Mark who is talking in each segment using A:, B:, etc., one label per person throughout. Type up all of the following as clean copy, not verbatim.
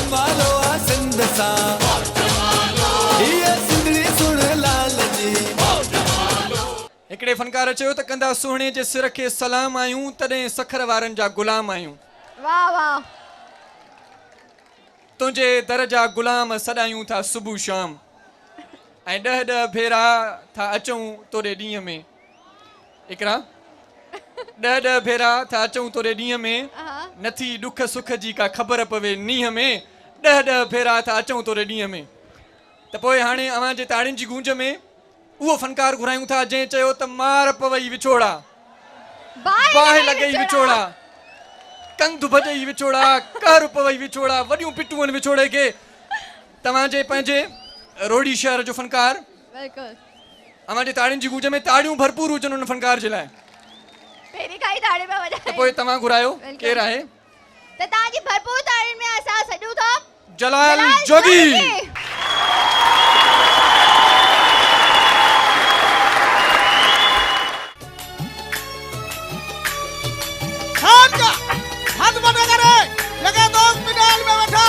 A: जमालो आ सिंध सा ये सिंधड़ी सुन लाल जी।
B: हिकिड़े फनकार चयो त कंदा सुहिणे जे सिर खे सलाम आहियूं तॾहिं सखर वारनि जा गुलाम आहियूं।
C: वाह वाह।
B: तुंहिंजे दर जा गुलाम सॾायूं था सुबुह शाम ऐं 10 भेरा था अचूं तोरे ॾींहं में। इकरा 10 भेरा था अचूं तोरे ॾींहं में नथी ॾुख सुख जी का ख़बर पवे नींहं में। 10 भेरा था अचूं तोरे ॾींहं में। त पोइ हाणे अव्हां जे ताड़ियुनि जी गूंज में उहो फनकार घुरायूं था जंहिं चयो त मार पवई विछोड़ा, बाहि लॻई विछोड़ा, कंध भॼई विछोड़ा, कहर पवई विछोड़ा, वॾियूं पिटूं आहिनि विछोड़े खे। तव्हांजे पंहिंजे रोड़ी शहर जो फनकार
C: बिल्कुल
B: अव्हां जे ताड़ियुनि जी गूंज में ताड़ियूं भरपूर हुजनि उन फनकार जे लाइ।
C: पहिरीं खां ई ताड़ी पिया वॼाइनि।
B: त पोइ तव्हां घुरायो केरु आहे?
C: त तव्हांजी भरपूर ताड़ियुनि में असां सॼूं था
B: जलाल जोगी।
D: हाथ बड़ा करे लगे दो मिडाल में बैठा।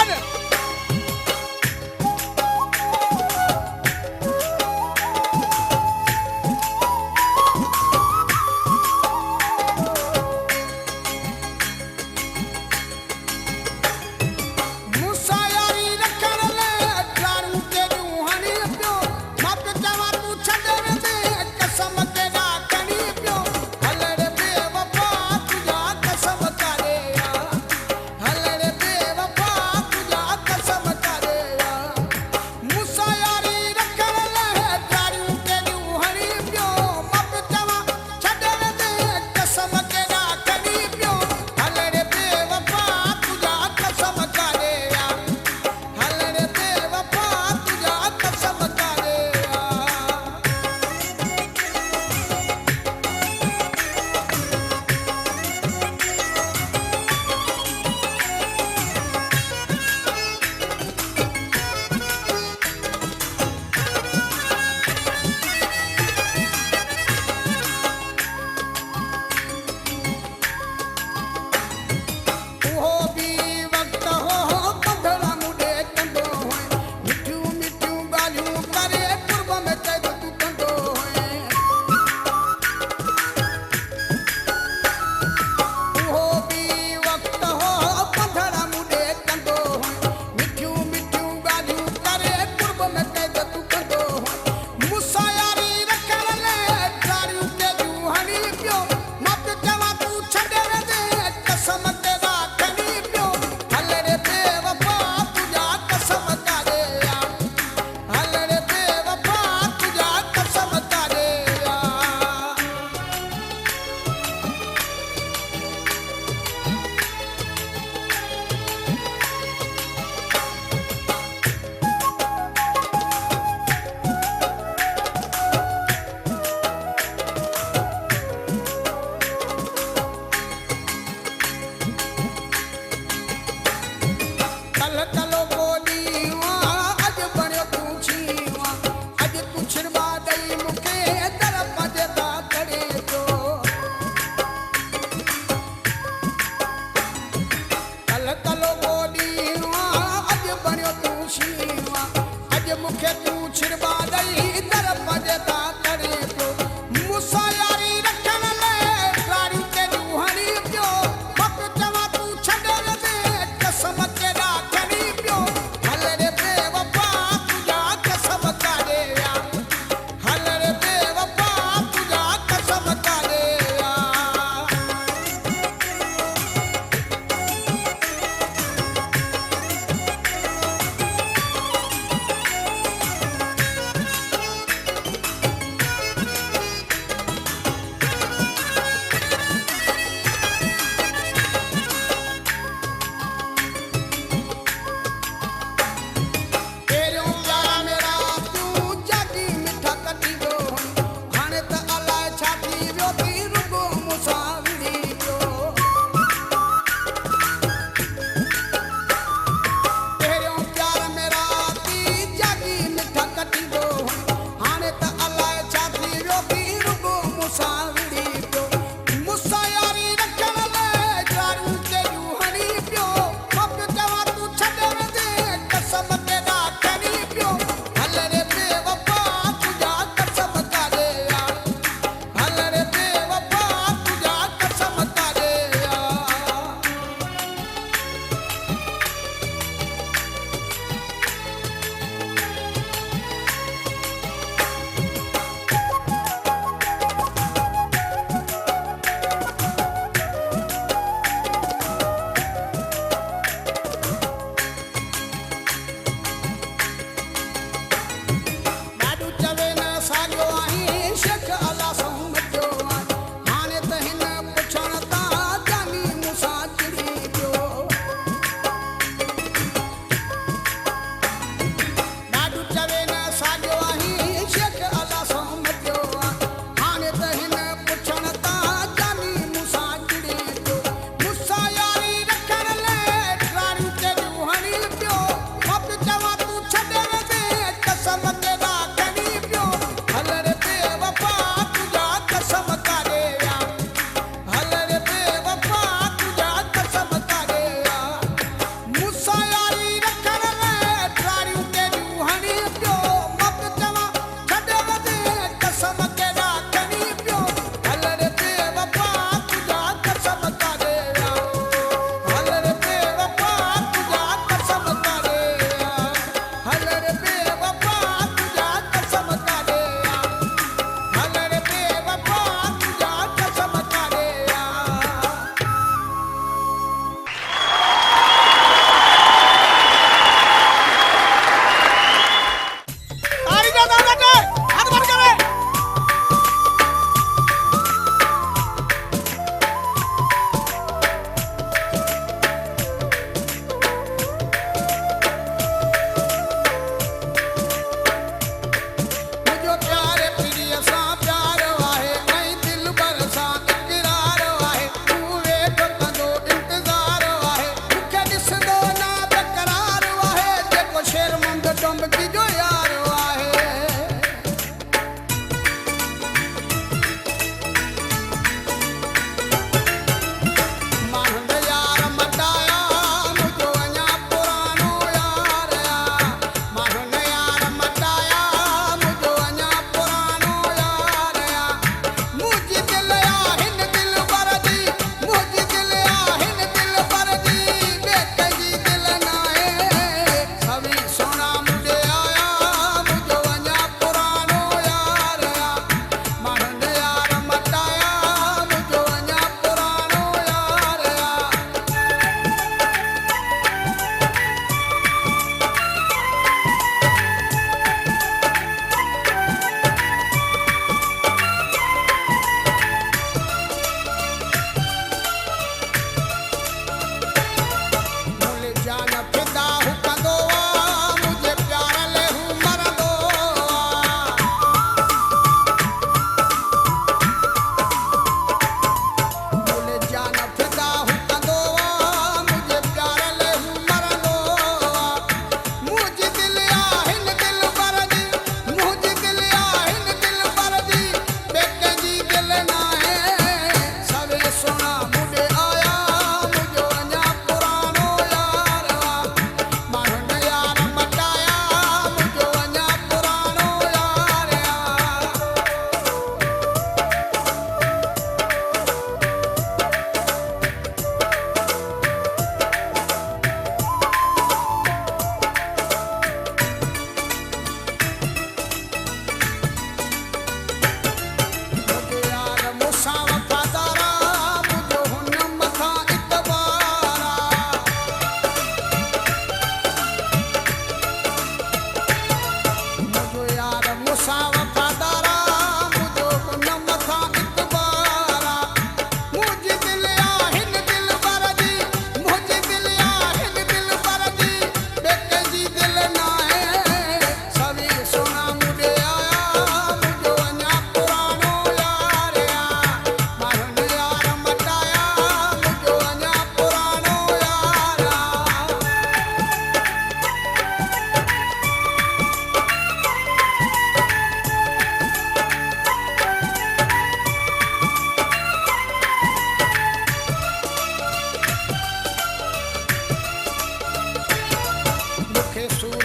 D: खेसू